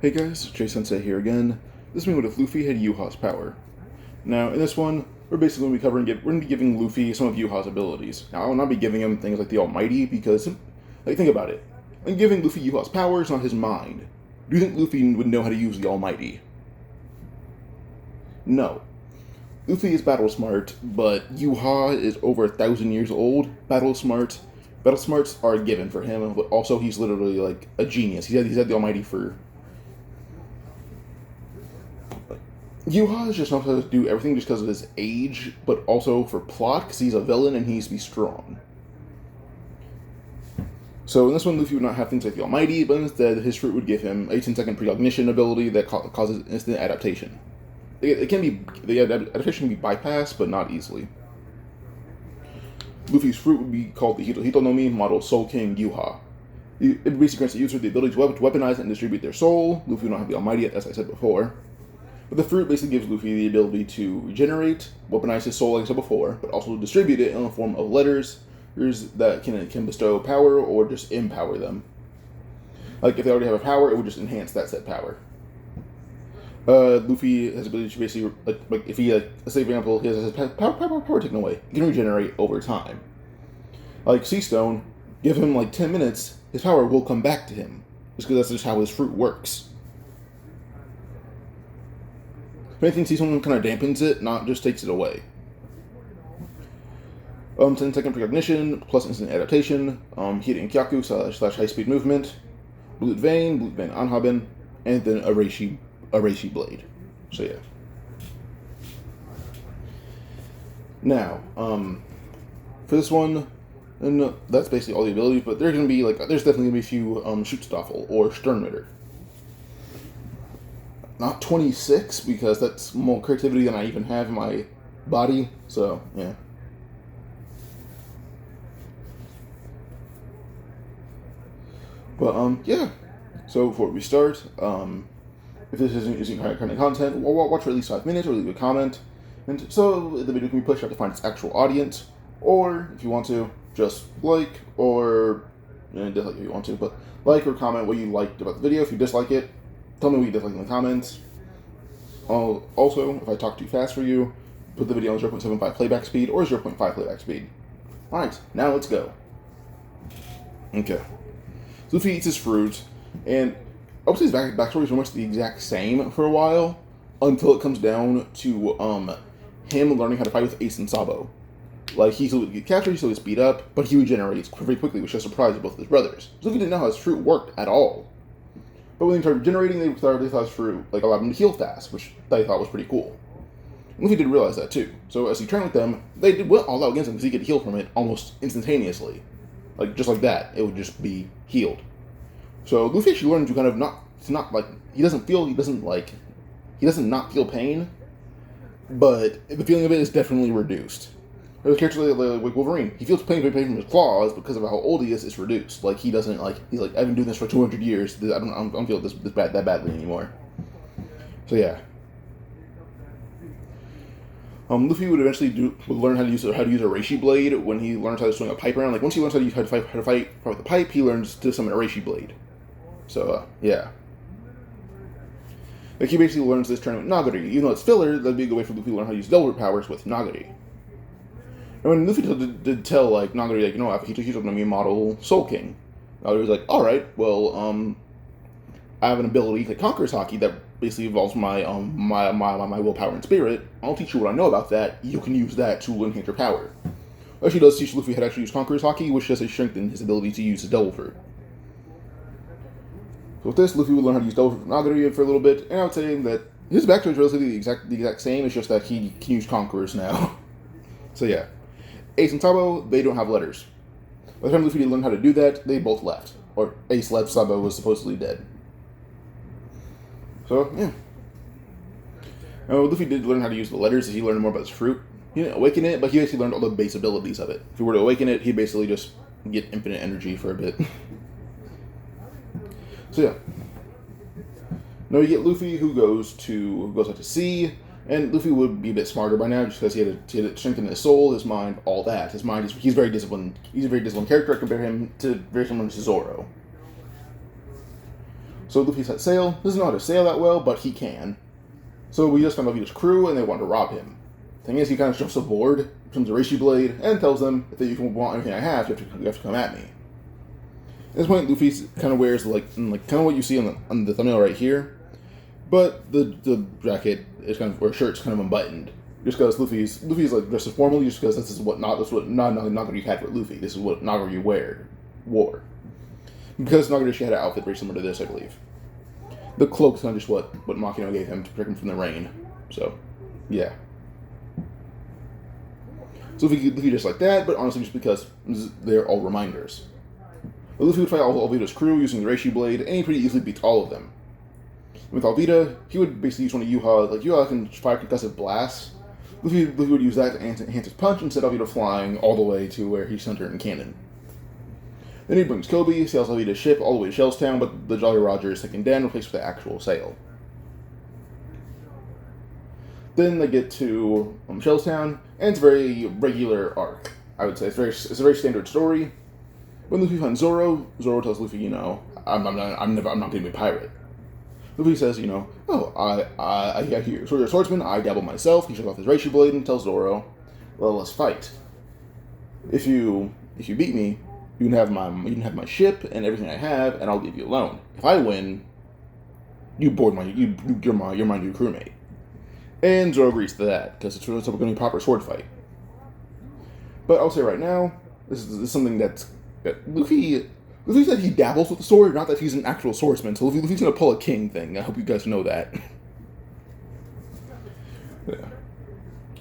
Hey guys, Jay-Sensei here again. This is me with Luffy had Yhwach's power. Now, in this one, we're basically going to be giving Luffy some of Yhwach's abilities. Now, I will not be giving him things like the Almighty because, think about it. I'm giving Luffy Yhwach's power is not his mind. Do you think Luffy would know how to use the Almighty? No. Luffy is battle smart, but Yhwach is over 1,000 years old. Battle smarts are a given for him, but also he's literally like a genius. He's had the Almighty for. Yhwach is just not supposed to do everything just because of his age, but also for plot, because he's a villain and he needs to be strong. So in this one, Luffy would not have things like the Almighty, but instead his fruit would give him a 10-second precognition ability that causes instant adaptation. The adaptation can be bypassed, but not easily. Luffy's fruit would be called the Hitonomi Model Soul King Yhwach. It basically grants the user the ability to weaponize and distribute their soul. Luffy would not have the Almighty, as I said before. But the fruit basically gives Luffy the ability to regenerate, weaponize his soul like I said before, but also distribute it in the form of letters that can bestow power or just empower them. Like if they already have a power, it would just enhance that said power. Luffy has the ability to basically, like if he, let's say for example, he has his power taken away, he can regenerate over time. Like Sea Stone, give him like 10 minutes, his power will come back to him. Just because that's just how his fruit works. If anything, Sea Stone kind of dampens it, not just takes it away. 10-second precognition, plus instant adaptation, Hidden Kyaku / high-speed movement, Blood Vein Anhaben, and then a Reishi Blade. So yeah. Now, for this one, and that's basically all the abilities, but there's definitely gonna be a few Schutzstaffel or Sternritter. Not 26 because that's more creativity than I even have in my body. So yeah. But yeah. So before we start, if this isn't kind of content, watch for at least 5 minutes or leave a comment, and so the video can be pushed out to find its actual audience. Or if you want to, just like or dislike if you want to, but like or comment what you liked about the video. If you dislike it, tell me what you dislike in the comments. Also, if I talk too fast for you, put the video on 0.75 playback speed or 0.5 playback speed. Alright, now let's go. Okay. So Luffy eats his fruit, and I would say his backstory is pretty much the exact same for a while, until it comes down to him learning how to fight with Ace and Sabo. Like, he still get captured, he still gets beat up, but he regenerates very quickly, which has surprised both of his brothers. So Luffy didn't know how his fruit worked at all. But when they started regenerating, they thought his fruit allowed him to heal fast, which they thought was pretty cool. Luffy did realize that too. So as he trained with them, they did well all out against him because he could heal from it almost instantaneously. Like just like that, it would just be healed. So Luffy actually learned to kind of he doesn't not feel pain, but the feeling of it is definitely reduced. There's characters like Wolverine. He feels pain from his claws because of how old he is. It's reduced. Like he doesn't he's like, I've been doing this for 200 years. I don't feel this that badly anymore. So yeah. Luffy would eventually learn how to use a Reishi Blade when he learns how to swing a pipe around. Like once he learns how to fight with the pipe, he learns to summon a Reishi Blade. So yeah. Like he basically learns this turn with Nagari. Even though it's filler, that'd be a good way for Luffy to learn how to use Delver powers with Nagari. And when Luffy did tell Nagari, he's going to be a model Soul King. Nagari was like, all right, well, I have an ability that conquers Haki that basically involves my willpower and spirit. I'll teach you what I know about that. You can use that to enhance your power. Actually, does teach Luffy how to actually use Conqueror's Haki, which does strengthen his ability to use his Devil Fruit. So with this, Luffy would learn how to use Devil Fruit from Nagari for a little bit, and I would say that his backstory is relatively the exact same. It's just that he can use Conquerors now. So yeah. Ace and Sabo, they don't have letters. By the time Luffy learned how to do that, they both left. Or Ace left, Sabo was supposedly dead. So, yeah. Luffy did learn how to use the letters as he learned more about his fruit. He didn't awaken it, but he basically learned all the base abilities of it. If he were to awaken it, he'd basically just get infinite energy for a bit. So, yeah. Now you get Luffy who goes out to sea. And Luffy would be a bit smarter by now, just because he had to strengthen his soul, his mind, all that. He's very disciplined. He's a very disciplined character. I compare him to very similar to Zoro. So Luffy set sail. Doesn't know how to sail that well, but he can. So we just found Luffy's crew, and they want to rob him. Thing is, he kind of jumps aboard, becomes a Reishi blade, and tells them, if you want anything I have, you have to come at me. At this point, Luffy kind of wears kind of what you see on the thumbnail right here, but the jacket is or shirt's kind of unbuttoned, just because Luffy's like dressed as formally, just because this is what Nagori had for Luffy. This is what Nagori wore. Because Nagori had an outfit very similar to this, I believe. The cloak's kind of just what Makino gave him to protect him from the rain. So, yeah. So Luffy just like that, but honestly just because they're all reminders. But Luffy would fight all Vito's crew using the Reishi blade, and he pretty easily beats all of them. With Alvita, he would basically use one of Yhwach. Yhwach can fire concussive blasts. Luffy would use that to enhance his punch and set Alvita flying all the way to where he sent her in cannon. Then he brings Kobe, sails Alvita's ship all the way to Shellstown, but the Jolly Roger is taken down, replaced with the actual sail. Then they get to Shellstown, and it's a very regular arc. I would say it's a very standard story. When Luffy finds Zoro, Zoro tells Luffy, I'm not going to be a pirate. Luffy says, I hear you're a swordsman. I dabble myself. He shows off his Reishi blade and tells Zoro, well, let's fight. If you beat me, you can have my ship and everything I have, and I'll leave you alone. If I win, you're my new crewmate. And Zoro agrees to that, because it's going to be a proper sword fight. But I'll say right now, this is something that Luffy said he dabbles with the sword, not that he's an actual swordsman, so Luffy's going to pull a king thing. I hope you guys know that. Yeah.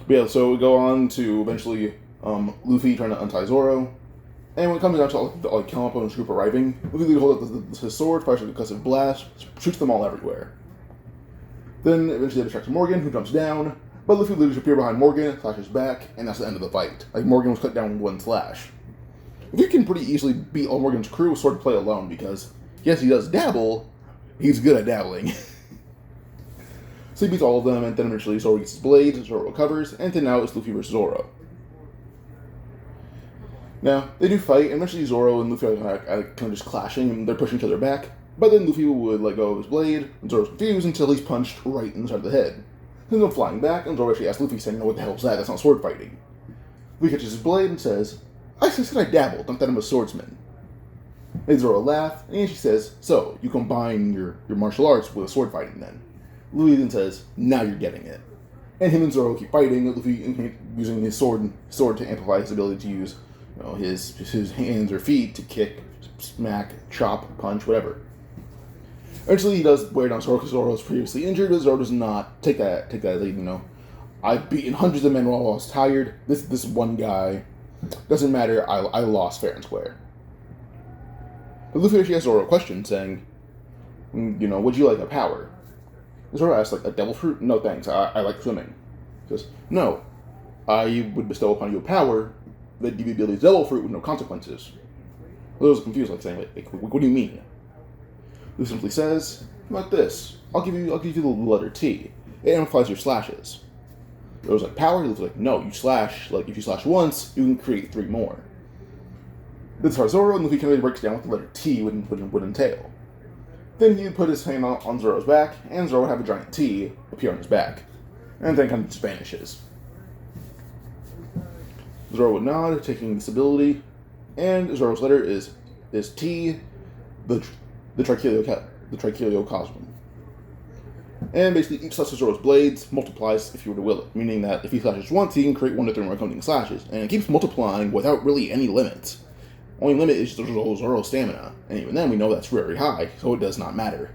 But yeah, so we go on to eventually Luffy trying to untie Zoro. And when it comes down to all Kelmpo and his group arriving, Luffy holds up his sword, fires a concussive blast, shoots them all everywhere. Then eventually they distract Morgan, who jumps down, but Luffy literally appears behind Morgan, slashes back, and that's the end of the fight. Morgan was cut down with one slash. Luffy can pretty easily beat all Morgan's crew with swordplay alone, because, yes, he does dabble, he's good at dabbling. So he beats all of them, and then eventually Zoro gets his blades, Zoro recovers, and then now it's Luffy versus Zoro. Now, they do fight, and eventually Zoro and Luffy are kind of just clashing, and they're pushing each other back. But then Luffy would let go of his blade, and Zoro's confused until he's punched right in the side of the head. Then he'll flying back, and Zoro actually asks Luffy, saying, what the hell is that? That's not sword fighting. Luffy catches his blade and says, I said I dabbled, not that I'm a swordsman. Makes Zoro laugh, and she says, so, you combine your martial arts with sword fighting then. Luffy then says, now you're getting it. And him and Zoro keep fighting, Luffy using his sword to amplify his ability to use his hands or feet to kick, smack, chop, punch, whatever. Eventually, he does wear down Zoro because Zoro was previously injured, but Zoro does not take that lead. I've beaten hundreds of men while I was tired. This one guy doesn't matter. I lost fair and square. But Luffy actually asks Zoro a question, saying, would you like a power? And Zoro asks, a devil fruit? No thanks. I like swimming. He says, no, I would bestow upon you a power that give you the ability to devil fruit with no consequences. Zoro's confused, saying, what do you mean? Luffy simply says, how about this? I'll give you the letter T. It amplifies your slashes. Zoro's power? Luffy's no, you slash, if you slash once, you can create 3 more. This is how Zoro, and Luffy kind of breaks down what the letter T would entail. Then he would put his hand on Zoro's back, and Zoro would have a giant T appear on his back. And then kind of just vanishes. Zoro would nod, taking this ability, and Zoro's letter is T, the Trichiliocosmon. And basically, each slash of Zoro's blades multiplies if you were to will it, meaning that if he slashes once, he can create 1 to 3 more accompanying slashes, and it keeps multiplying without really any limits. Only limit is Zoro's stamina, and even then we know that's very high, so it does not matter.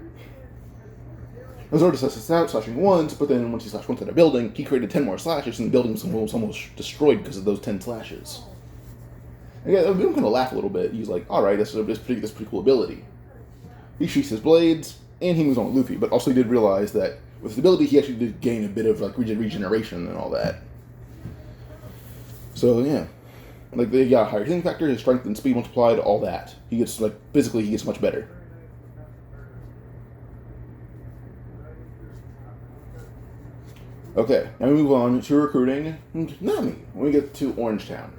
And Zoro just slashes out, slashing once, but then once he slashed once at a building, he created 10 more slashes, and the building was almost destroyed because of those 10 slashes. And yeah, I'm kind of laugh a little bit. He's alright, that's pretty cool ability. He shoots his blades, and he moves on with Luffy, but also he did realize that with his ability, he actually did gain a bit of regeneration and all that. So yeah, they got a higher healing factor, his strength and speed multiplied, all that. He gets physically, he gets much better. Okay, now we move on to recruiting Nami when we get to Orangetown.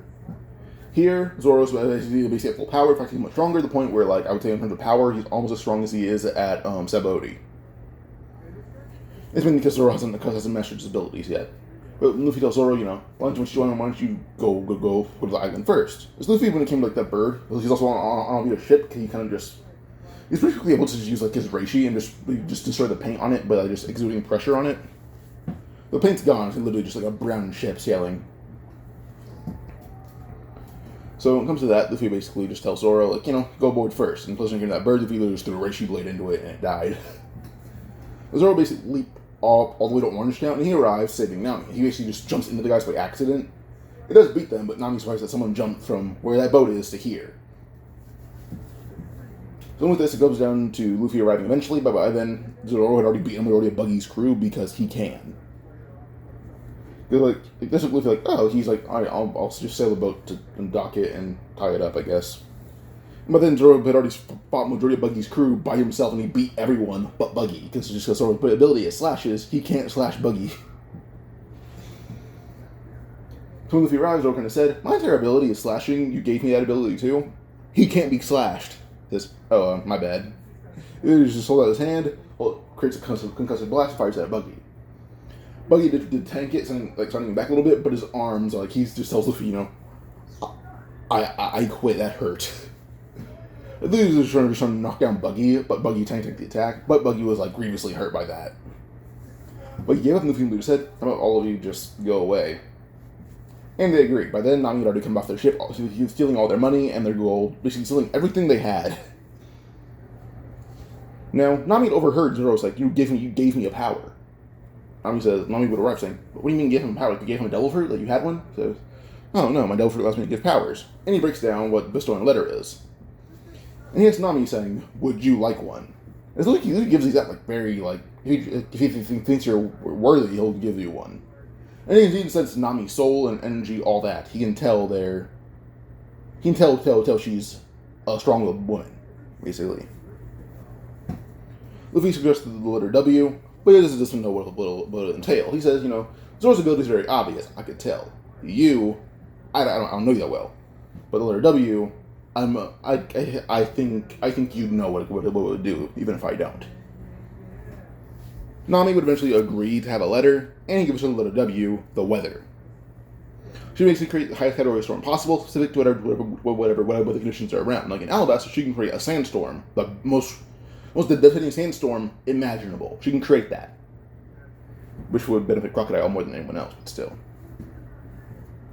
Here, Zoro's basically at full power, in fact, he's much stronger, to the point where, like, I would say in terms of power, he's almost as strong as he is at Sabaody. It's mainly because Zoro hasn't mastered his abilities yet. But Luffy tells Zoro, why don't you go to the island first? It's Luffy, when it came to, like, that bird, he's also on a ship, because he kind of just... He's basically able to just use, like, his reishi and just destroy the paint on it by, like, just exuding pressure on it. The paint's gone, it's literally just, like, a brown ship sailing. So when it comes to that, Luffy basically just tells Zoro, like, go aboard first. And plus, when you're that bird, Luffy literally just threw a reishi blade into it, and it died. Zoro basically leaped all the way to Orangetown, and he arrives saving Nami. He basically just jumps into the guys by accident. It does beat them, but Nami's surprised that someone jumped from where that boat is to here. So with this, it goes down to Luffy arriving eventually, but by then, Zoro had already beaten him with already a Buggy's crew because he can. This is Luffy, he's like, alright, I'll just sail the boat and dock it and tie it up, I guess. But then Zoro had already fought majority of Buggy's crew by himself, and he beat everyone but Buggy, because Zoro's ability is slashes, he can't slash Buggy. So when Luffy arrives, Zoro kind of said, my entire ability is slashing, you gave me that ability too. He can't be slashed. He says, my bad. He just hold out his hand, creates a concussive blast, fires at Buggy. Buggy did tank it, sending him back a little bit, but his arms, he just tells Luffy, I quit, that hurt. Luffy was just trying to knock down Buggy, but Buggy tanked the attack, but Buggy was, grievously hurt by that. But he gave up, and Luffy and Luffy said, how about all of you just go away? And they agreed. By then, Nami had already come off their ship, he was stealing all their money and their gold, basically stealing everything they had. Now, Nami had overheard Zoro's you gave me a power. Nami would arrive saying, what do you mean give him power? You gave him a devil fruit? You had one? So, oh no, my devil fruit allows me to give powers. And he breaks down what bestowing a letter is. And he asks Nami saying, would you like one? It's like he gives these that very, if he thinks you're worthy, he'll give you one. And he can sense Nami's soul and energy, all that. He can tell she's a strong woman, basically. Luffy suggests the letter W, but he doesn't know what it entails. He says, Zoro's ability is very obvious. I could tell. I don't know you that well, but the letter W, I think you know what it would do, even if I don't. Nami would eventually agree to have a letter, and he gives her the letter W, the weather. She basically creates the highest category of storm possible, specific to whatever weather conditions are around. Like in Alabasta, she can create a sandstorm, the most devastating sandstorm imaginable. She can create that, which would benefit Crocodile more than anyone else, but still.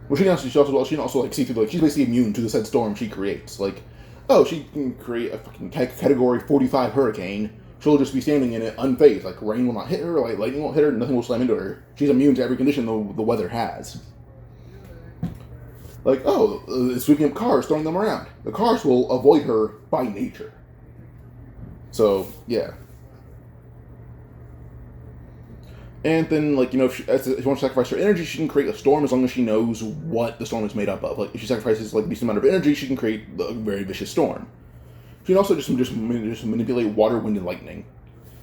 Well, she can also see through, she's basically immune to the said storm she creates. She can create a fucking category 45 hurricane. She'll just be standing in it unfazed. Rain will not hit her, lightning won't hit her, nothing will slam into her. She's immune to every condition the weather has. It's sweeping up cars, throwing them around. The cars will avoid her by nature. So, yeah. And then, if she wants to sacrifice her energy, she can create a storm as long as she knows what the storm is made up of. If she sacrifices, a decent amount of energy, she can create a very vicious storm. She can also just manipulate water, wind, and lightning.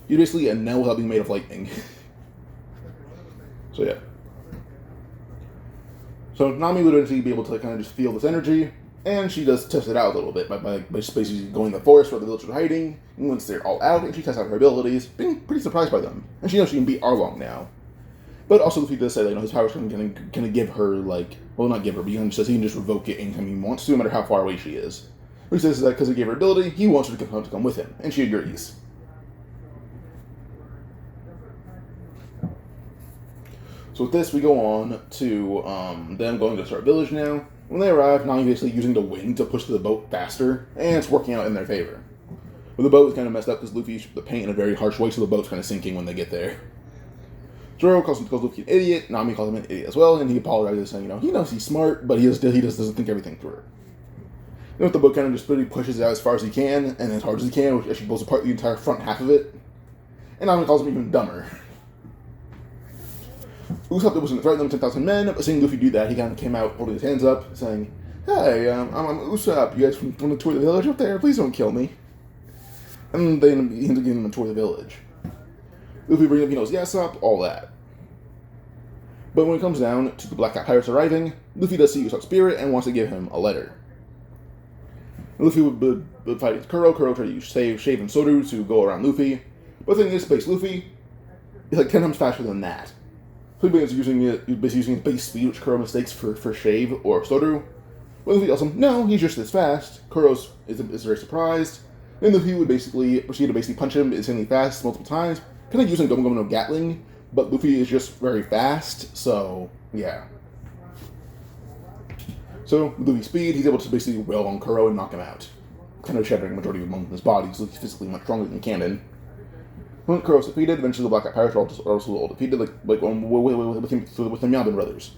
She's basically a Nell without being made of lightning. So, yeah. So, Nami would eventually be able to kind of just feel this energy, and she does test it out a little bit by basically going to the forest where the villagers are hiding, and once they're all out, and she tests out her abilities, being pretty surprised by them. And she knows she can beat Arlong now. But also, Luffy does say that, his powers can give her, not give her, but he can just revoke it anytime he wants to, no matter how far away she is. He says that because he gave her ability, he wants her to come with him, and she agrees. So with this, we go on to them going to Start Village now. When they arrive, Nami basically using the wind to push the boat faster, and it's working out in their favor. But the boat is kind of messed up because Luffy used the paint in a very harsh way, so the boat's kind of sinking when they get there. Zoro calls Luffy an idiot, Nami calls him an idiot as well, and he apologizes, saying, he knows he's smart, but he just doesn't think everything through. The boat kind of just really pushes it out as far as he can, and as hard as he can, which actually blows apart the entire front half of it. And Nami calls him even dumber. Usopp wasn't threatening them 10,000 men, but seeing Luffy do that, he kind of came out holding his hands up, saying, hey, I'm Usopp, you guys want to tour the village up there? Please don't kill me. And then he ends up giving them a tour of the village. Luffy brings up, Yasop, all that. But when it comes down to the Black Cat Pirates arriving, Luffy does see Usopp's spirit and wants to give him a letter. Luffy would fight Kuro. Kuro tried to use Shave and Zoro to go around Luffy. But the thing is, base Luffy is like 10 times faster than that. So he's basically using his base speed, which Kuro mistakes for Shave or Zoro. But Luffy tells him, no, he's just this fast. Kuro is very surprised. And Luffy would proceed to punch him insanely fast multiple times, kind of using Gomu Gomu no Gatling, but Luffy is just very fast, so yeah. So, with Luffy's speed, he's able to basically wail on Kuro and knock him out, kind of shattering the majority of his body, so he's physically much stronger than Cannon. When Kuro's defeated, eventually the Black Cat Pirates are also all defeated, with the Yabin brothers.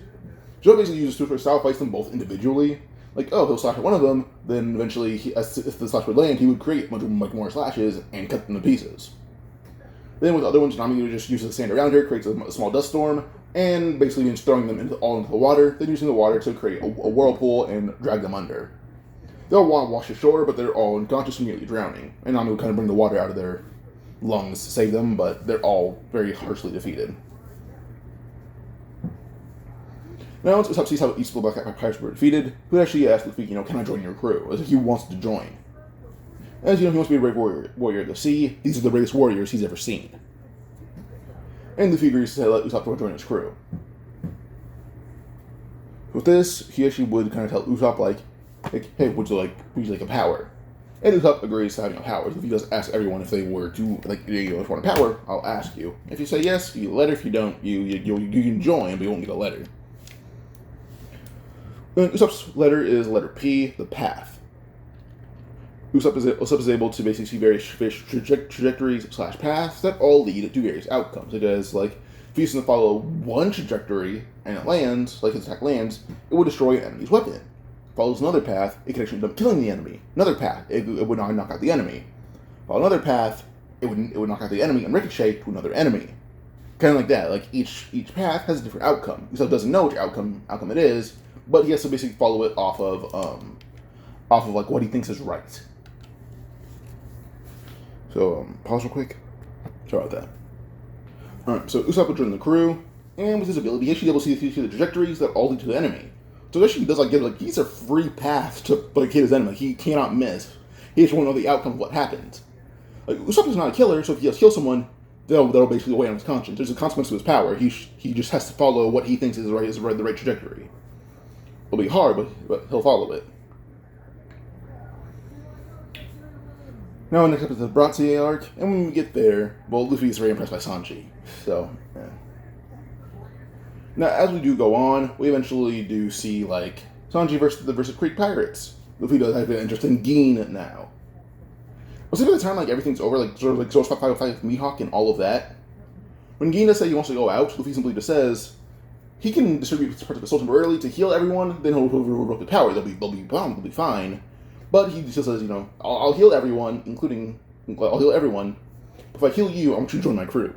Zoro basically uses Super style, fights them both individually. Like, oh, he'll slash at one of them, then eventually, if the slash would land, he would create much more slashes and cut them to pieces. Then with the other ones, Nami just uses the sand around her, creates a small dust storm, and basically just throwing them all into the water, then using the water to create a whirlpool and drag them under. They'll want to wash ashore, but they're all unconscious and nearly drowning, and Nami will kind of bring the water out of their lungs to save them, but they're all very harshly defeated. Now, once Usopp sees how each of the Black Cat Pirates were defeated, he actually asked Luffy, can I join your crew? As if he wants to join. As he wants to be a brave warrior of the sea. These are the bravest warriors he's ever seen. And Luffy agrees to let Usopp join his crew. With this, he actually would kind of tell Usopp, hey, would you like a power? And Usopp agrees to having a power. Luffy does ask everyone if they were to, if you want a power, I'll ask you. If you say yes, you get a letter. If you don't, you can join, but you won't get a letter. Then Usopp's letter is letter P, the path. Usopp is able to basically see various trajectories / paths that all lead to various outcomes. Such as, if he used to follow one trajectory and it lands, his attack lands, it would destroy an enemy's weapon. Follows another path, it could actually end up killing the enemy. Another path, it would knock out the enemy. Follow another path, it would knock out the enemy and ricochet to another enemy. Kind of like that. Each path has a different outcome. Usopp doesn't know which outcome it is, but he has to basically follow it off of what he thinks is right. So, pause real quick. Sorry about that. Alright, so Usopp would join the crew, and with his ability, he actually able to see the trajectories that all lead to the enemy. So it actually does these are free paths to hit his enemy. He cannot miss. He just won't know the outcome of what happens. Usopp is not a killer, so if he has to kill someone, that'll basically weigh on his conscience. There's a consequence to his power. He just has to follow what he thinks is the right trajectory. It'll be hard, but he'll follow it. Now, next up is the Bratze arc, and when we get there, Luffy is very impressed by Sanji. So, yeah. Now, as we do go on, we eventually do see, Sanji versus Creek Pirates. Luffy does have an interest in Gin now. Well, see, by the time, everything's over, Zoro's fight with Yhwach and all of that, when Gin does say he wants to go out, Luffy simply just says he can distribute parts of the soul temporarily to heal everyone, then he'll revoke the power. They'll be fine. But he just says, I'll heal everyone, I'll heal everyone. If I heal you, I want you to join my crew.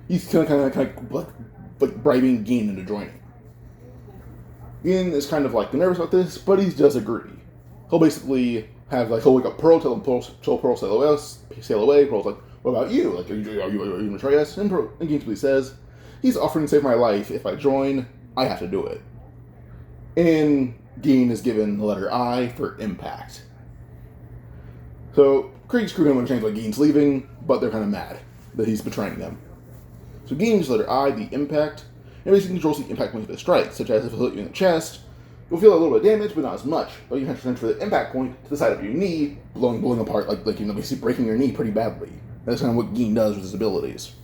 He's kind of bribing Gin into joining. Gin is kind of nervous about this, but he does agree. He'll basically he'll wake up Pearl, tell Pearl sail away. Pearl's like, what about you? Are you gonna try us? And Gin simply says, he's offering to save my life. If I join, I have to do it. And Gin is given the letter I for impact. So, Krieg's crew don't understand why Gin's leaving, but they're kind of mad that he's betraying them. So Gin uses letter I, the impact, and basically controls the impact point of the strike, such as if it hit you in the chest, you'll feel a little bit of damage, but not as much. But you have to transfer the impact point to the side of your knee, blowing apart, basically breaking your knee pretty badly. That's kind of what Gin does with his abilities.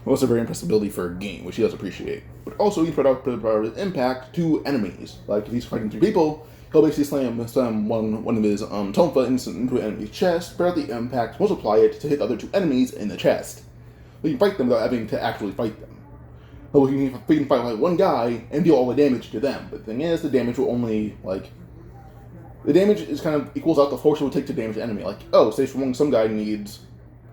Well, it's a very impressive ability for Gin, which he does appreciate. But also, he put out his impact to enemies. If he's fighting 2 people, he'll basically slam one of his tonfa into an enemy's chest, spread out the impact, multiply it to hit the other 2 enemies in the chest. So you can fight them without having to actually fight them. So you can fight one guy and deal all the damage to them. But the thing is, the damage will only, the damage is kind of equals out the force it would take to damage the enemy. Say some guy needs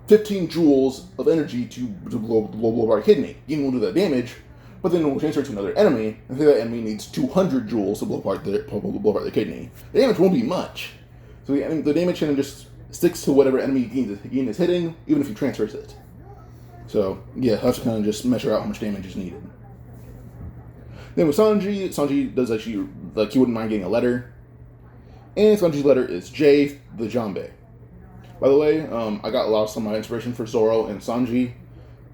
15 joules of energy to blow apart a kidney. Gin will do that damage, but then it will transfer to another enemy, and say that enemy needs 200 joules to blow apart their kidney. The damage won't be much. So the damage kind of just sticks to whatever enemy Gin is hitting, even if he transfers it. So yeah, I have to kind of just measure out how much damage is needed. Then with Sanji does actually, like, he wouldn't mind getting a letter. And Sanji's letter is J, the Jambe. By the way, I got a lot of my inspiration for Zoro and Sanji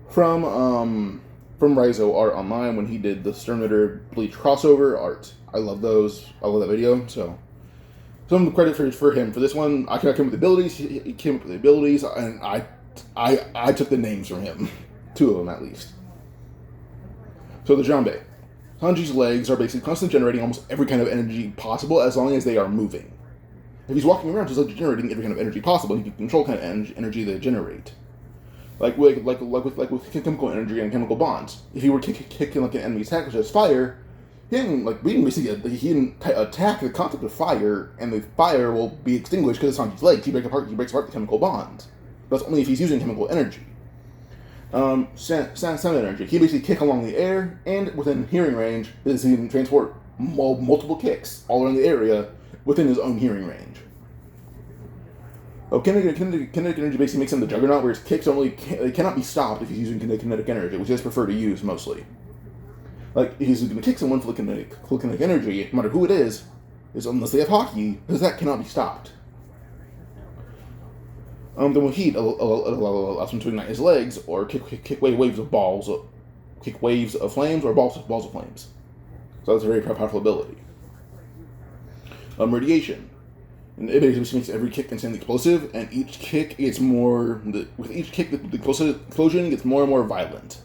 from Raizo art online when he did the Sterminator Bleach crossover art. I love those. I love that video. So some credit for him for this one. I came up with the abilities. He came up with the abilities, and I took the names from him, 2 of them at least. So the Jambe. Sanji's legs are basically constantly generating almost every kind of energy possible as long as they are moving. If he's walking around, he's like generating every kind of energy possible. He can control kind of energy they generate, like with chemical energy and chemical bonds. If he were kicking like an enemy's attack, which is fire, he didn't attack the concept of fire, and the fire will be extinguished because it's Sanji's legs. He breaks apart the chemical bonds. That's only if he's using chemical energy. Sound energy. He basically kick along the air, and within hearing range, he can transport multiple kicks all around the area within his own hearing range. Kinetic energy basically makes him the juggernaut, where his kicks they cannot be stopped if he's using kinetic energy, which he prefer to use mostly. Like, if he's going to kick someone for kinetic energy, no matter who it is unless they have hockey, because that cannot be stopped. Then with heat, allows him to ignite his legs, or kick waves of flames, or balls of flames. So that's a very powerful ability. Radiation. And it basically makes every kick insanely explosive, and each kick gets more. With each kick, the explosion gets more and more violent.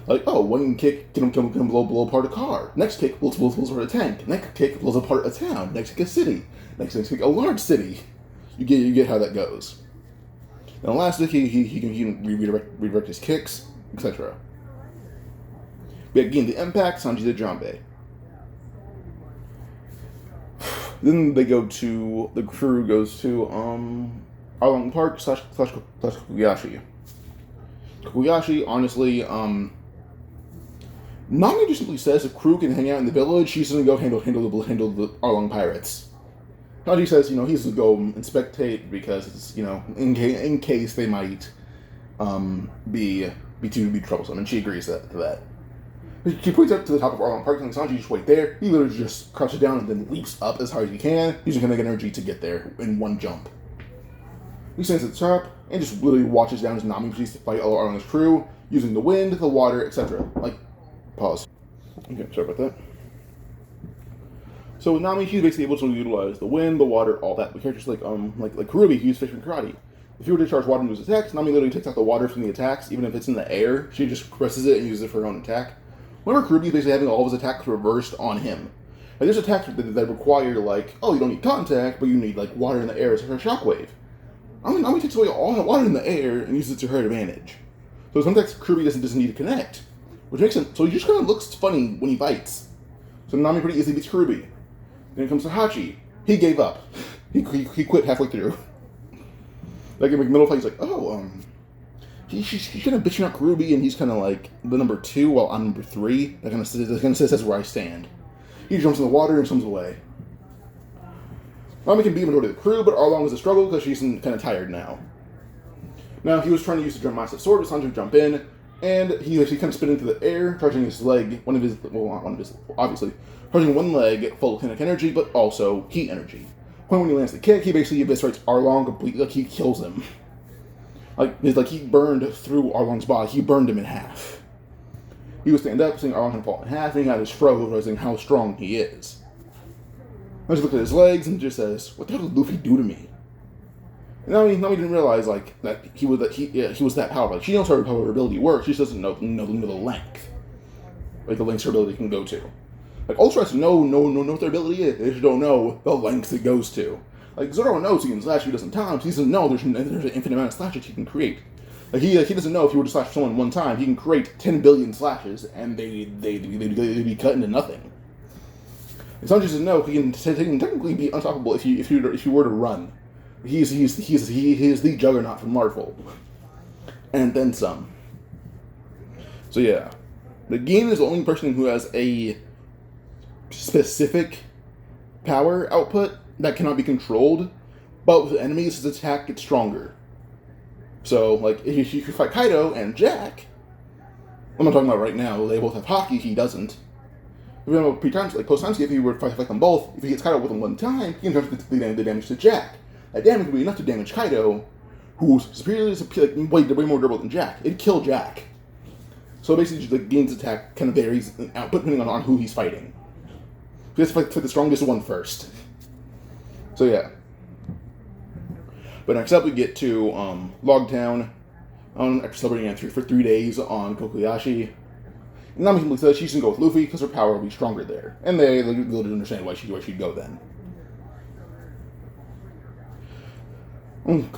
Like, one kick can blow apart a car. Next kick blows apart a tank. Next kick blows apart a town. Next kick a city. Next kick a large city. You get how that goes. And last kick, he can redirect his kicks, etc. But again, the impact, Sanji the Jambe. Then the crew goes to Arlong Park / Kobayashi. Kobayashi, honestly, Nami just simply says if crew can hang out in the village, she's gonna go handle the Arlong pirates. Sanji says, he's gonna go and spectate because it's, in case they might be troublesome, and she agrees to that. She points up to the top of Arlong Park, and Sanji just wait there. He literally just crouches down and then leaps up as hard as he can, using kinetic energy to get there in one jump. He stands at the top and just literally watches down as Nami proceeds to fight all Arlong's crew, using the wind, the water, etc. Pause. Okay, sorry about that. So with Nami, she's basically able to utilize the wind, the water, all that. The characters like Kurubi, who uses Fisherman Karate. If you were to charge water into his attacks, Nami literally takes out the water from the attacks, even if it's in the air. She just presses it and uses it for her own attack. Whenever Kurubi is basically having all of his attacks reversed on him. Like, there's attacks that require, you don't need contact, but you need, water in the air as a shockwave. Nami takes away all the water in the air and uses it to her advantage. So sometimes Kurubi doesn't need to connect, which makes him, so he just kind of looks funny when he fights. So Nami pretty easily beats Kurubi. Then it comes to Hachi. He gave up. He quit halfway through. Like, in the middle of the fight, he's like, He's kind of bitching out Kurubi, and he's kind of like the number 2, while I'm number 3. That kind of says that's where I stand. He jumps in the water and swims away. Nami can beat the majority of the crew, but Arlong is a struggle because she's kind of tired now. Now, he was trying to use the massive sword, but Sanji would jump in, and he kind of spin into the air, charging his leg, obviously, charging one leg full of kinetic energy, but also heat energy. When he lands the kick, he basically eviscerates Arlong completely, he kills him. He burned through Arlong's body. He burned him in half. He would stand up, seeing Arlong can fall in half, and he had his fro, realizing how strong he is. I just looked at his legs and just says, "What the hell did Luffy do to me?" And Nami didn't realize that he was that powerful. She knows how her ability works. She just doesn't know the length, the lengths her ability can go to. Ultra has know what their ability is. They just don't know the lengths it goes to. Zoro knows he can slash you a dozen times. He doesn't know there's an infinite amount of slashes he can create. He doesn't know if he were to slash someone one time, he can create 10 billion slashes, and they'd be cut into nothing. And Sanji doesn't know he can technically be unstoppable if you were to run. He is the juggernaut from Marvel, and then some. So yeah, the game is the only person who has a specific power output that cannot be controlled, but with enemies, his attack gets stronger. So, like, if you could fight Kaido and Jack, I'm not talking about right now, they both have hockey, he doesn't. If you know, pre-time, like post-time skip, if you were to fight them both, if he gets Kaido with them one time, he can transfer the damage to Jack. That damage would be enough to damage Kaido, who's superiorly like, way more durable than Jack. It'd kill Jack. So basically, the game's attack kind of varies in output depending on who he's fighting. He has to fight the strongest one first. So yeah. But next up, we get to Loguetown. After celebrating for 3 days on Kokoyashi. Nami simply says she's going to go with Luffy because her power will be stronger there. And they really understand why she'd go then. On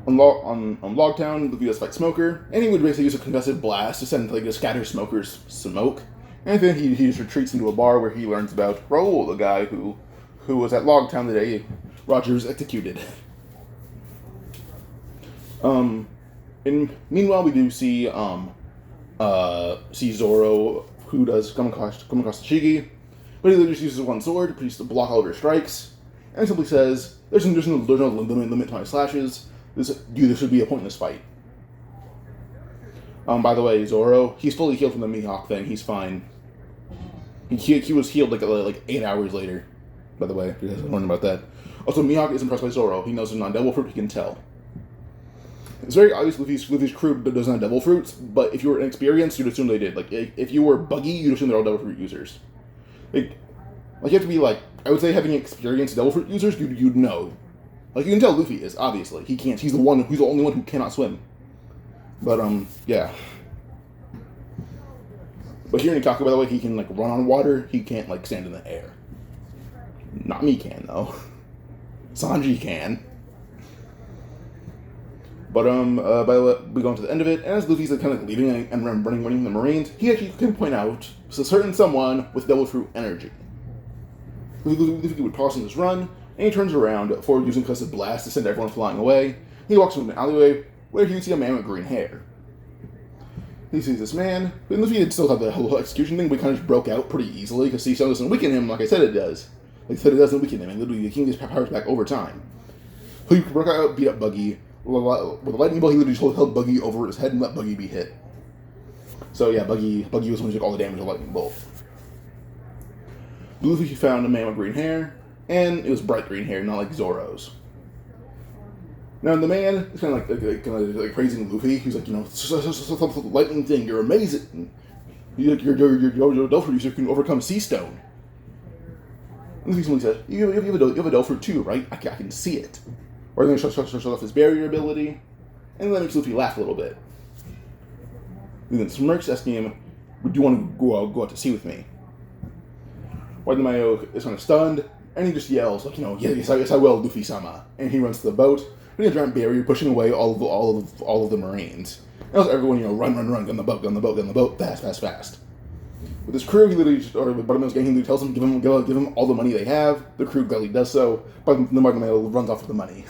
Loguetown, Luffy does fight Smoker, and he would basically use a concussive blast to send to scatter Smoker's smoke. And then he just retreats into a bar where he learns about Raoul, the guy who was at Loguetown the day Roger was executed. Meanwhile, we do see Zoro, who does come across the Shigi, but he just uses one sword to block all of her strikes, and simply says, "There's no limit to my slashes. This should be a pointless fight." By the way, Zoro, he's fully healed from the Yhwach thing. He's fine. He was healed like 8 hours later. By the way, if you guys are wondering about that. Also, Yhwach is impressed by Zoro. He knows there's not devil fruit. He can tell. It's very obvious Luffy's crew doesn't have devil fruits, but if you were inexperienced, you'd assume they did. Like, if you were buggy, you'd assume they're all devil fruit users. Like you have to be like, I would say having experienced devil fruit users, you'd know. Like, you can tell Luffy is, obviously. He can't. He's the only one who cannot swim. But, yeah. But here in Ikaku, by the way, he can, run on water. He can't, stand in the air. Nami can, though. Sanji can. But, by the way, we go into the end of it, and as Luffy's, kind of leaving and running from the Marines, he actually can point out a certain someone with devil fruit energy. Luffy would pause in his run, and he turns around before using concussive blast to send everyone flying away. He walks into an alleyway where he can see a man with green hair. He sees this man, but Luffy had still had the whole execution thing, but kind of just broke out pretty easily because Sea doesn't weaken him like I said it does. Like I said, it doesn't weaken him, and literally the king gets powers back over time. He broke out, beat up Buggy. With a lightning bolt, he literally just held Buggy over his head and let Buggy be hit. So yeah, Buggy was the one who took all the damage of the lightning bolt. Luffy found a man with green hair, and it was bright green hair, not like Zoro's. Now the man is kind of praising Luffy. He's like, lightning thing, you're amazing. Your devil fruit user can overcome sea stone. And Luffy simply says, you have a devil fruit too, right? I can see it. Or then he shows off his barrier ability, and then makes Luffy laugh a little bit. And then smirks, asking him, "Do you want to go out to sea with me?" Waitanamayo is kind of stunned, and he just yells, yes, I will, Luffy-sama. And he runs to the boat, and a giant barrier pushing away all of the Marines. And also everyone, run, gun the boat, fast. With his crew, he literally just, or Bartolomeo's gang, he tells him, give him all the money they have. The crew gladly does so, but the Bartolomeo runs off with the money.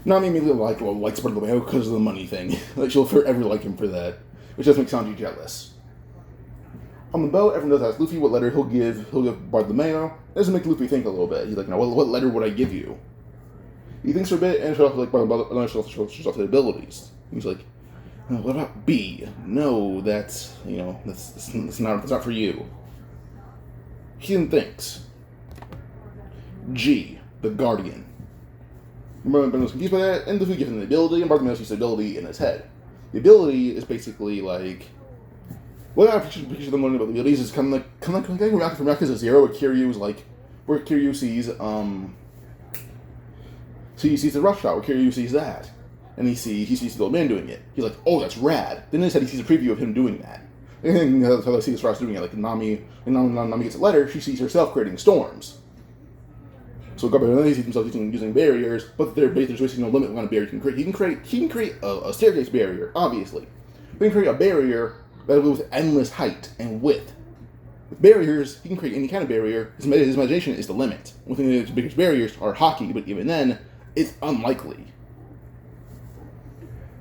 Nami immediately likes Bartolomeo because of the money thing. She'll forever like him for that, which does make Sanji jealous. On the boat, everyone does ask Luffy what letter he'll give Bartolomeo. It doesn't make Luffy think a little bit. He's like, what letter would I give you? He thinks for a bit and shows off the abilities. He's like, what about B? No, that's not for you. He then thinks. G, the Guardian. Bartolomeo was confused by that, and Luffy gives him the ability, and Bartolomeo sees the ability in his head. The ability is basically what I picture them learning about the abilities is kind of like from Yakuza 0, where Kiryu sees the rush shot, where Kiryu sees that. And he sees the old man doing it. He's like, oh, that's rad. Then in his head, he sees a preview of him doing that. And then that's how I see this Ross doing it. Like Nami gets a letter, she sees herself creating storms. So then he sees himself using barriers, but there's basically no limit on a barrier he can create. He can create a staircase barrier, obviously. But he can create a barrier that will with endless height and width. With barriers, he can create any kind of barrier. His imagination is the limit. One thing that's biggest barriers are hockey, but even then, it's unlikely.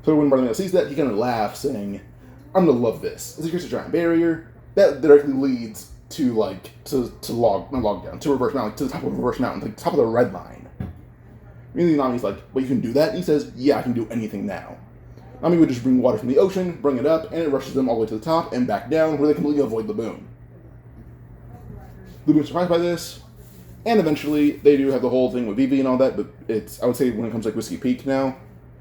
So when Bartolomeo sees that, he kind of laughs, saying, I'm gonna love this. As he creates a giant barrier, that directly leads to Loguetown, to Reverse Mountain, to the top of Reverse Mountain, to the top of the red line. Immediately Nami's like, "Well, you can do that?" And he says, "Yeah, I can do anything now." Nami would just bring water from the ocean, bring it up, and it rushes them all the way to the top and back down, where they completely avoid the boom. The boom's surprised by this, and eventually they do have the whole thing with Vivi and all that, but I would say when it comes to like Whiskey Peak now,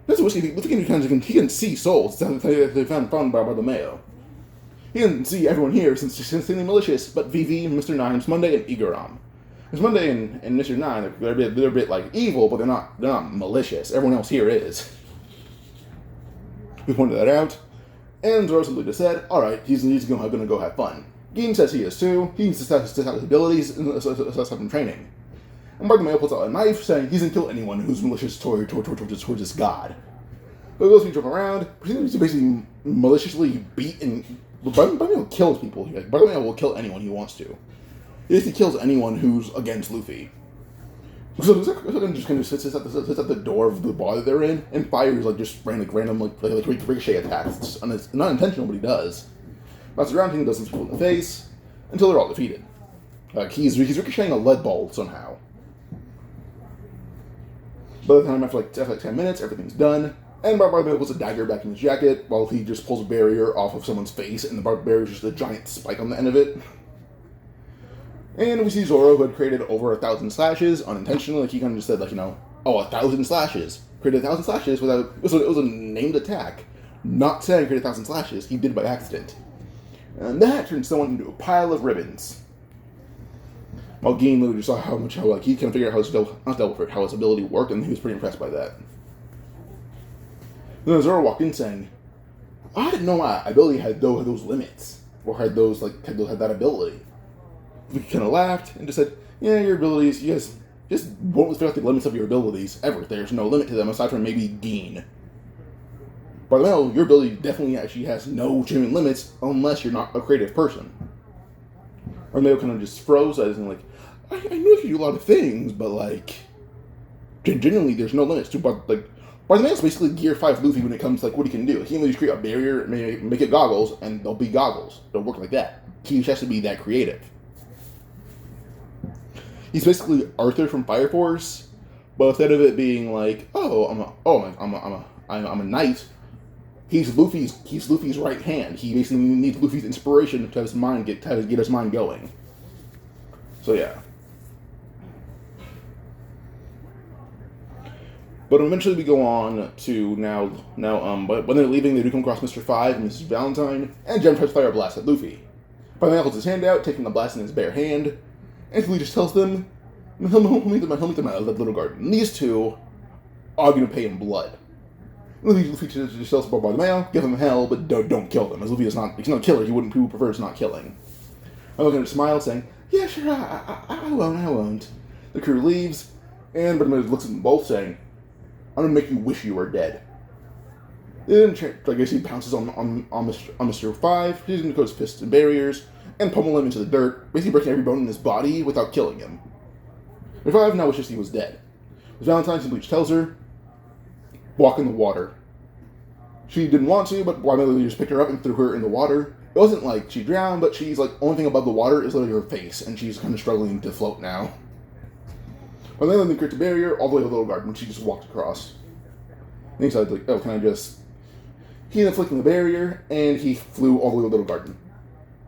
this is Whiskey Peak, Whiskey Peak he can see souls. They found by the Mayo. He can see everyone here since they're malicious, but Vivi, Mr. Nine, Miss Monday, and Igaram. Miss Monday and Mr. Nine, they're a bit like evil, but they're not malicious. Everyone else here is. We pointed that out, and Zoro simply just said, "Alright, he's going to go have fun." Gin says he is too. He needs to test out his abilities and assess some training. And Bartholomew pulls out a knife, saying he's going to kill anyone who's malicious towards this god. But he goes to jump around, pretending to basically maliciously beat and Bartholomew kills people. Bartholomew will kill anyone he wants to. He basically kills anyone who's against Luffy. So just kind of sits at the door of the bar that they're in and fires just random ricochet attacks. It's not intentional, but he does. Bounces around, he does some people in the face until they're all defeated. He's ricocheting a lead ball somehow. By the time after 10 minutes, everything's done, and Bartholomew puts a dagger back in his jacket while he just pulls a barrier off of someone's face, and the barrier is just a giant spike on the end of it. And we see Zoro, who had created over 1,000 slashes unintentionally. He kind of just said, 1,000 slashes. Created 1,000 slashes without. It was a named attack. Not saying created 1,000 slashes. He did it by accident. And that turned someone into a pile of ribbons. While Gin literally saw how he can figure out how his ability worked, and he was pretty impressed by that. Then Zoro walked in saying, "I didn't know my ability had those limits, or had that ability." We kind of laughed and just said, "Yeah, your abilities, you guys just won't figure out the limits of your abilities ever. There's no limit to them aside from maybe Gin. Bartholomew, your ability definitely actually has no genuine limits unless you're not a creative person." Bartholomew kind of just froze as in I knew I could do a lot of things, but genuinely there's no limits to Bartholomew's basically Gear 5 Luffy when it comes to what he can do. He can just create a barrier, make it goggles, and they'll be goggles. They'll work like that. He just has to be that creative. He's basically Arthur from Fire Force, but instead of it being I'm a knight, he's Luffy's right hand. He basically needs Luffy's inspiration to have his mind get his mind going. So yeah. But eventually we go on to but when they're leaving, they do come across Mr. 5 and Mrs. Valentine, and Jem tries to fire a blast at Luffy. Finally holds his hand out, taking the blast in his bare hand, and Luffy just tells them, he'll meet them at that little garden. And these two are going to pay in blood. Luffy just tells Bartholomew, give him hell, but don't kill them. As Luffy he's not a killer, he prefers not killing. I'm looking at a smile, saying, "Yeah, sure, I won't. The crew leaves, and Bartholomew looks at them both, saying, "I'm going to make you wish you were dead." Then I guess he pounces on Mr. 5, he's going to put his fists in barriers, and pummel him into the dirt, basically breaking every bone in his body without killing him. Mr. 5 now wishes he was dead. Miss Valentine simply tells her, "Walk in the water." She didn't want to, but Bartholomew just picked her up and threw her in the water. It wasn't like she drowned, but she's only thing above the water is literally her face, and she's kind of struggling to float now. Bartholomew then creates a barrier all the way to the little garden, she just walked across. And he decided, can I just... He ended up flicking the barrier, and he flew all the way to the little garden.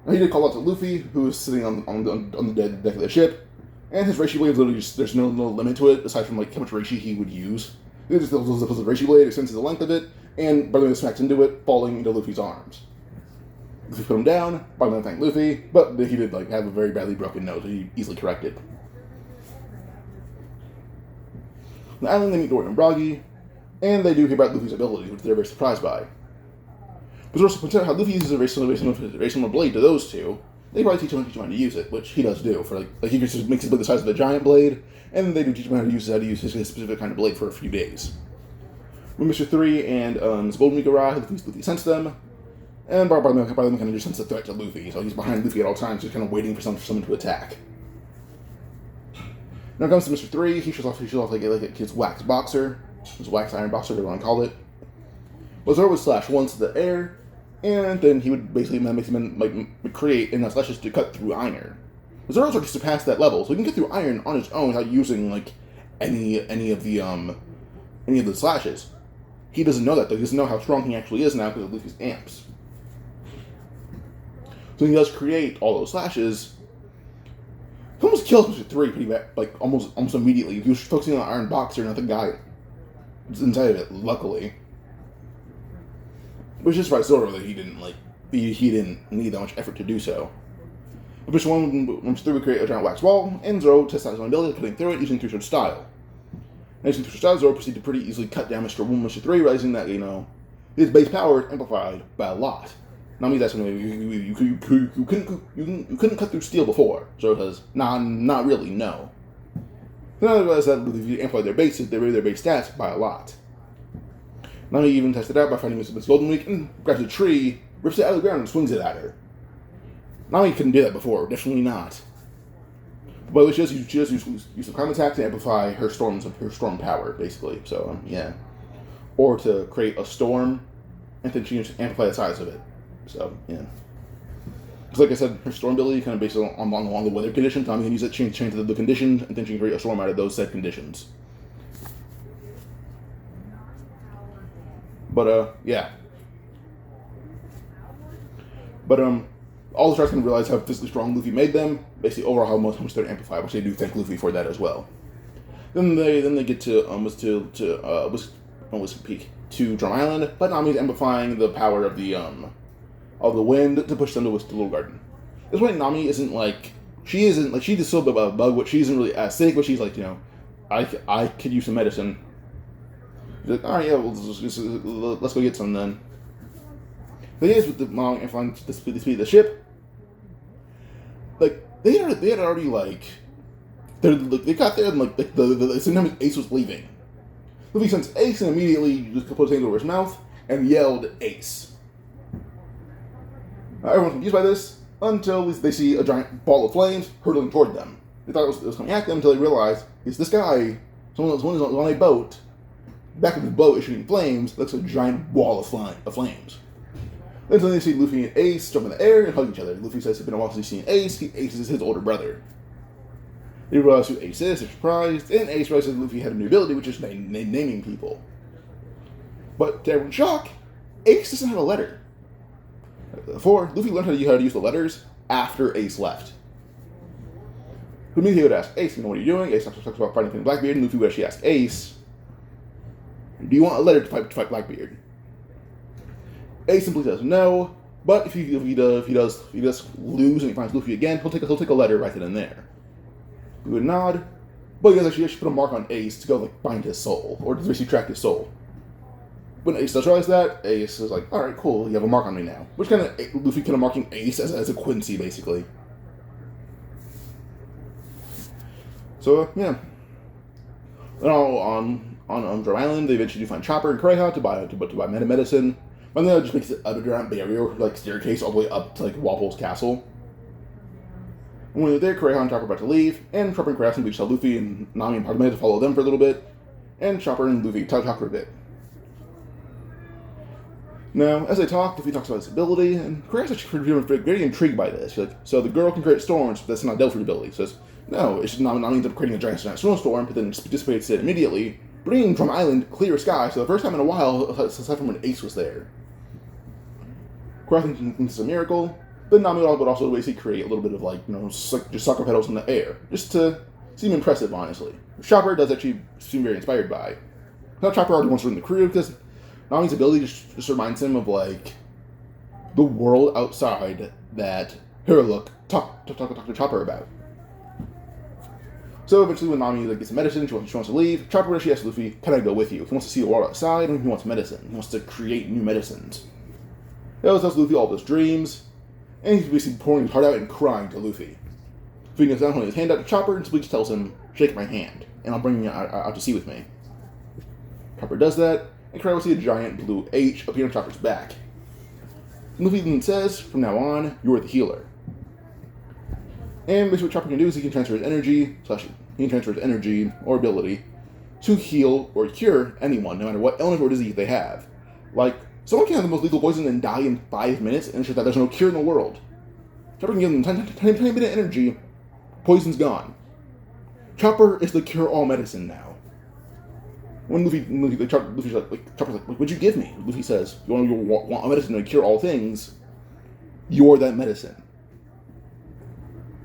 Now, he did call out to Luffy, who was sitting on the deck of the ship, and his Reishi blade is literally just, there's no limit to it, aside from how much Reishi he would use. He just pulls the Reishi blade, extends the length of it, and Bartholomew smacks into it, falling into Luffy's arms. Luffy put him down, Bartholomew thanked Luffy, but he did have a very badly broken nose, he easily corrected. On the island, they meet Dory and Broggy, and they do hear about Luffy's abilities, which they're very surprised by. But Zoro points out how Luffy uses a very similar blade to those two. They probably teach him how to use it, which he does do. For he just makes his blade the size of a giant blade, and they do teach him how to use his specific kind of blade for a few days. When Mr. 3 and Ms. Golden Week arrive, Luffy senses them, and Bartholomew kind of just senses a threat to Luffy, so he's behind Luffy at all times, just kind of waiting for someone to attack. Now it comes to Mr. 3, he shows off his wax boxer, his wax iron boxer, whatever you want to call it. Well, Zoro would slash once to the air, and then he would basically create enough slashes to cut through iron. Zoro's already surpassed that level, so he can get through iron on his own without using any of the slashes. He doesn't know that though. He doesn't know how strong he actually is now because of Luffy's amps. So he does create all those slashes. He almost kills Mr. 3 pretty bad, like almost immediately. He was focusing on Iron Boxer, not the guy inside of it, luckily. Which is right, Zoro that he didn't need that much effort to do so. Which once through would create a giant wax wall, and Zoro tests out his own ability of cutting through it using three-sword style. And using three-sword style, Zoro proceeded to pretty easily cut down Mr. 3, realizing that, his base power is amplified by a lot. Nami, that's when you couldn't cut through steel before. Zoro says, not really, no. Then I realized that if you amplify their base stats by a lot. Nami even tested it out by finding Miss Golden Week and grabs a tree, rips it out of the ground, and swings it at her. Nami couldn't do that before, definitely not. But she just use some climb attacks to amplify her storm power, basically. So, yeah. Or to create a storm, and then she just amplify the size of it. So, yeah. Because like I said, her storm ability kind of based on the weather conditions. Nami can use it, change the conditions, and then she can create a storm out of those said conditions. But, yeah. But, all the stars can realize how physically strong Luffy made them, basically overall how much they're amplified, which they do thank Luffy for that as well. Then they get to Whiskey Peak to Drum Island, but Nami's amplifying the power of the wind to push them to the Little Garden. This way, Nami isn't she's just so bit of a bug, but she isn't really as sick, but she's like, I could use some medicine. She's like, alright, yeah, let's go get some then. The thing is, with the long and flying the speed of the ship, they had already they got there and the same time as Ace was leaving. Luffy sends Ace and immediately just put his hand over his mouth and yelled Ace. Everyone's confused by this until they see a giant ball of flames hurtling toward them. They thought it was coming at them until they realized it's this guy. Someone who's on a boat. Back of the boat is shooting flames. Looks like a giant wall of flames. Then they see Luffy and Ace jump in the air and hug each other. Luffy says it's been a while since he's seen Ace. Ace is his older brother. They realize who Ace is, they're surprised, and Ace realizes Luffy had a new ability, which is naming people. But to everyone's shock, Ace doesn't have a letter. Before, Luffy learned how to use the letters after Ace left. Immediately he would ask Ace, what are you doing? Ace talks about fighting Blackbeard, and Luffy would actually ask Ace, do you want a letter to fight Blackbeard? Ace simply says no, but if he does lose and he finds Luffy again, he'll take a letter right then and there. He would nod, but he does actually put a mark on Ace to go find his soul, or to basically track his soul. When Ace does realize that, Ace is like, alright, cool, you have a mark on me now. Which Luffy kind of marking Ace as a Quincy, basically. So, yeah. And on Drum Island, they eventually do find Chopper and Kuraiha to buy medicine. And then it just makes it a giant barrier, staircase all the way up to, Wapol's castle. And when they're there, Kuraiha and Chopper are about to leave, and Chopper and Kuraiha simply tell Luffy and Nami and Padme to follow them for a little bit, and Chopper and Luffy talk for a bit. Now, as they talk, Luffy talks about his ability, and Kuraiha's actually very intrigued by this. She's like, so the girl can create storms, but that's not Delphi's ability. She says, no, it's just Nami ends up creating a giant snowstorm, but then dissipates it immediately, bringing Drum Island clear sky, so the first time in a while, aside from when Ace was there. Kuraiha thinks it's a miracle, but Nami would also basically create a little bit of just soccer pedals in the air, just to seem impressive, honestly. Chopper does actually seem very inspired by. Now Chopper already wants to run the crew, because Nami's ability just reminds him of, the world outside that Hiruluk talked to Chopper about. So eventually when Nami gets some medicine, she wants to leave, Chopper actually asks Luffy, can I go with you? He wants to see the world outside, and he wants medicine. He wants to create new medicines. He always tells Luffy all of his dreams, and he's basically pouring his heart out and crying to Luffy. Luffy goes down, holding his hand out to Chopper, and simply just tells him, shake my hand, and I'll bring you out to sea with me. Chopper does that, and Kuraiha will see a giant blue H appear on Chopper's back. And Luffy then says, from now on, you're the healer. And basically what Chopper can do is he can transfer his energy, or ability, to heal or cure anyone, no matter what illness or disease they have. Someone can have the most lethal poison and die in 5 minutes, and it's just that there's no cure in the world. Chopper can give them 10 minute energy, poison's gone. Chopper is the cure-all medicine now. When Luffy's like, Chopper's like, what'd you give me? Luffy says, you want a medicine to cure all things? You're that medicine.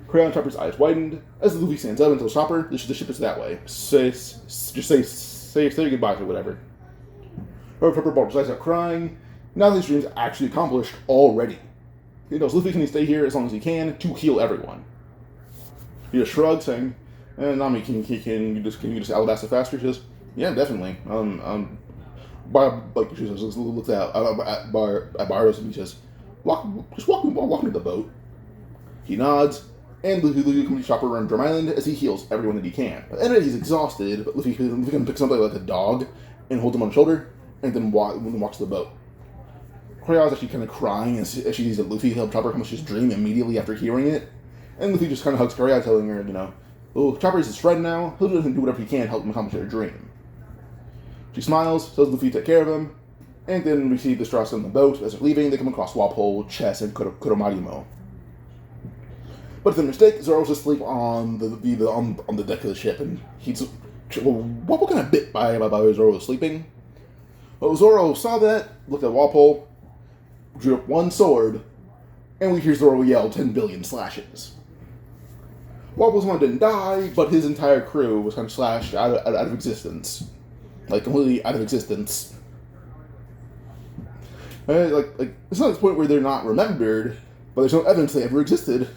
Crayon Chopper's eyes widened as Luffy stands up and tells Chopper, the ship is that way. Say goodbye to whatever. Chopper balls his eyes out crying. Now these dreams actually accomplished already. He tells Luffy can he stay here as long as he can to heal everyone. He just shrugs, saying, Nami, can you just Alabasta faster? She says, yeah, definitely. She says, looks at Bardos and he says, walk me to the boat. He nods, and Luffy comes to Chopper around Drum Island as he heals everyone that he can. By the end of it, he's exhausted, but Luffy can pick somebody like a dog and hold him on the shoulder, and then walks to the boat. Korea's actually kind of crying as she sees that Luffy helped Chopper accomplish his dream immediately after hearing it. And Luffy just kind of hugs Korea, telling her, oh, Chopper is his friend now. He'll do whatever he can to help him accomplish their dream. She smiles, tells Luffy to take care of him, and then we see the Strauss on the boat. As they're leaving, they come across Walpole, Chess, and Kuromarimo. But to their mistake, Zoro's asleep on the deck of the ship, and Walpole kind of bit by Zoro was sleeping. Well, Zoro saw that, looked at Walpole, drew up one sword, and we hear Zoro yell 10 billion slashes. Walpole's one didn't die, but his entire crew was kind of slashed out of existence. Like, completely out of existence. It's not the point where they're not remembered, but there's no evidence they ever existed.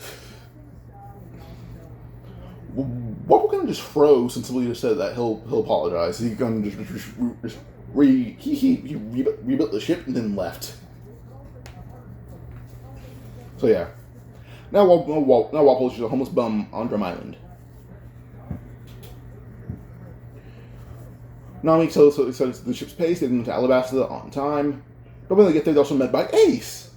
Walpole kind of just froze and simply just said that he'll apologize. He kind of he rebuilt the ship and then left. So yeah. Now Walpole's just a homeless bum on Drum Island. Nami says the ship's pace, they get to Alabasta on time. But when they get there, they're also met by Ace.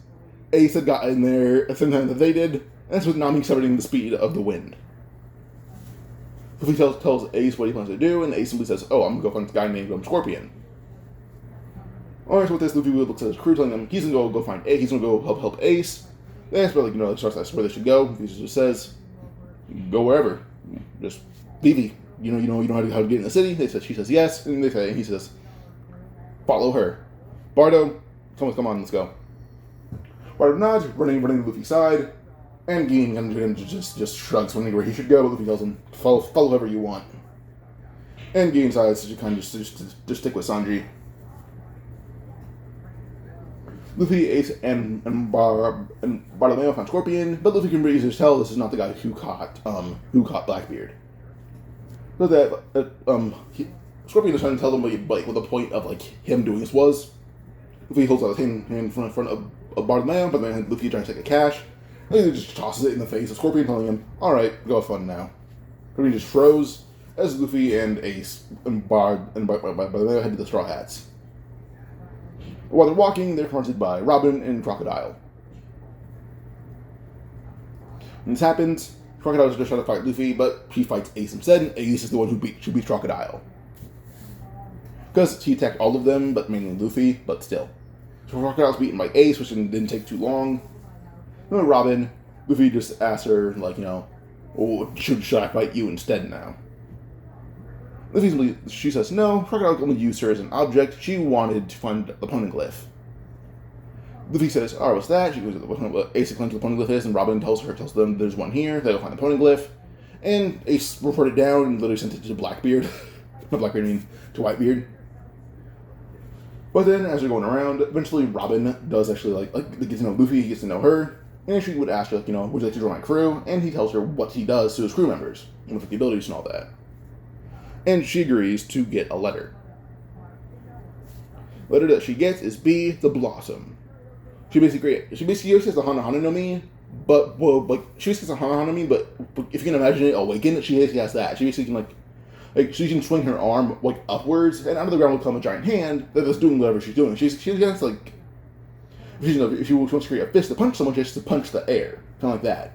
Ace had gotten there at the same time that they did, and that's with Nami accelerating the speed of the wind. Luffy tells Ace what he plans to do, and Ace simply says, oh, I'm going to go find this guy named Scorpion. Alright, so with this, Luffy looks at his crew, telling them he's going to go find Ace, he's going to go help Ace. That's where, that's where they should go. He just says, go wherever. Just, Vivi, you know how to get in the city? She says yes, and he says, follow her. Bardo, come on, let's go. Bardo nods, running to Luffy's side, and Gin just shrugs where he should go, but Luffy tells him, follow whoever you want. And Gin decides to kind of just stick with Sanji. Luffy, Ace, and Bartolomeo found Scorpion, but Luffy can easily tell this is not the guy who caught Blackbeard. So that Scorpion is trying to tell them what the point of him doing this was. Luffy holds out his hand in front of Bartolomeo, but then Luffy tries to take a cash, and he just tosses it in the face of Scorpion, telling him, "Alright, go have fun now." Scorpion just froze as Luffy and Ace and Bartolomeo head to the Straw Hats. While they're walking, they're confronted by Robin and Crocodile. When this happens, Crocodile is just trying to fight Luffy, but he fights Ace instead, and Ace is the one who beats Crocodile. Because he attacked all of them, but mainly Luffy, but still. So Crocodile's beaten by Ace, which didn't take too long. And then Robin, Luffy just asks her, oh, should I fight you instead now? She says no. Crocodile only used her as an object. She wanted to find the poneglyph. Luffy says, "Oh, what's that?" She goes, Ace explains what the poneglyph is, and Robin tells them there's one here. They go find the poneglyph, and Ace reported down and literally sent it to Blackbeard. Not Blackbeard, I mean to Whitebeard. But then, as they're going around, eventually Robin does actually get to know Luffy. He gets to know her, and she would ask her, would you like to join my crew? And he tells her what he does to his crew members, and with the abilities and all that. And she agrees to get a letter. The letter that she gets is B, the Blossom. She basically says the Hana no Mi, but she basically says the Hana no Mi, but if you can imagine it awaken, she basically has that. She basically can she can swing her arm upwards, and out of the ground will come a giant hand that is doing whatever she's doing. She's just if she wants to create a fist to punch someone, she has to punch the air, kind of like that.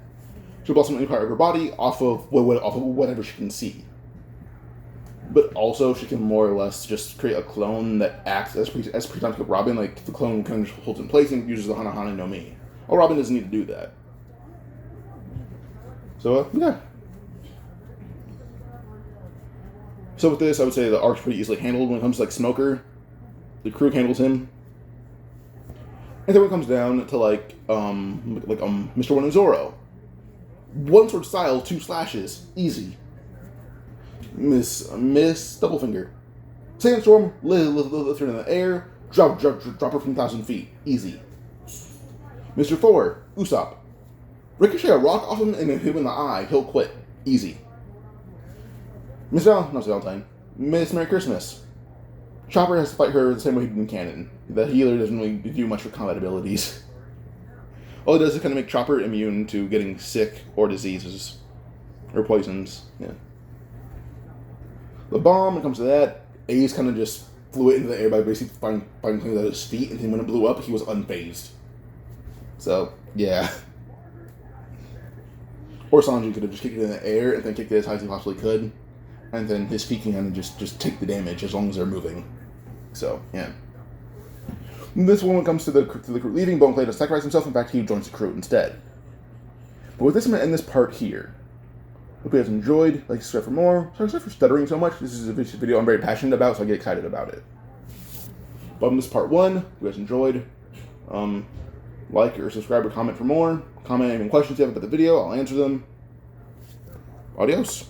She'll blossom any part of her body off of whatever she can see. But also, she can more or less just create a clone that acts as predominant with Robin. The clone kind of holds in place and uses the Hana no Mi. Well, Robin doesn't need to do that. So, yeah. So with this, I would say the arc's pretty easily handled. When it comes to like Smoker, the crew handles him. And then when it comes down to Mr. One and Zoro, one sword style, 2 slashes, easy. Miss Doublefinger, Sandstorm, lift her in the air, drop her from 1,000 feet, easy. Mr. 4, Usopp, ricochet a rock off him and hit him in the eye, he'll quit, easy. Miss Valentine, Miss Merry Christmas. Chopper has to fight her the same way he did in canon. The healer doesn't really do much for combat abilities. All it does is kind of make Chopper immune to getting sick or diseases. Or poisons, yeah. The bomb, when it comes to that, Ace kind of just flew it into the air by basically finding things at his feet, and then when it blew up, he was unfazed. So, yeah. Or Sanji could have just kicked it in the air and then kicked it as high as he possibly could. And then his feet can kind of just take the damage as long as they're moving. So, yeah. This one, when it comes to the crew leaving, Bone Clay to sacrifice himself. In fact, he joins the crew instead. But with this, I'm going to end this part here. Hope you guys enjoyed. Like, subscribe for more. Sorry for stuttering so much. This is a video I'm very passionate about, so I get excited about it. But this is part 1. If you guys enjoyed, like or subscribe or comment for more. Comment any questions you have about the video. I'll answer them. Adios.